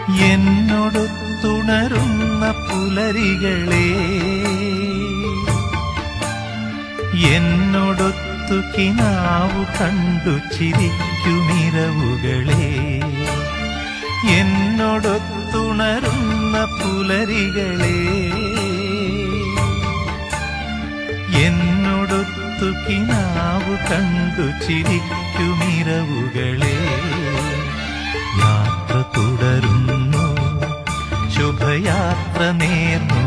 എന്നോടൊത്തുണരുന്ന പുലരികളെ, എന്നോടൊത്തു കിനാവു കണ്ടു ചിരിക്കുമിരവുകളെ, എന്നോടൊത്തുണരുന്ന പുലരികളെ, എന്നോടൊത്തു കിനാവു കണ്ടു ചിരിക്കുമിരവുകളെ, യാത്ര തുടരുന്നു, ശുഭയാത്ര നേർന്നു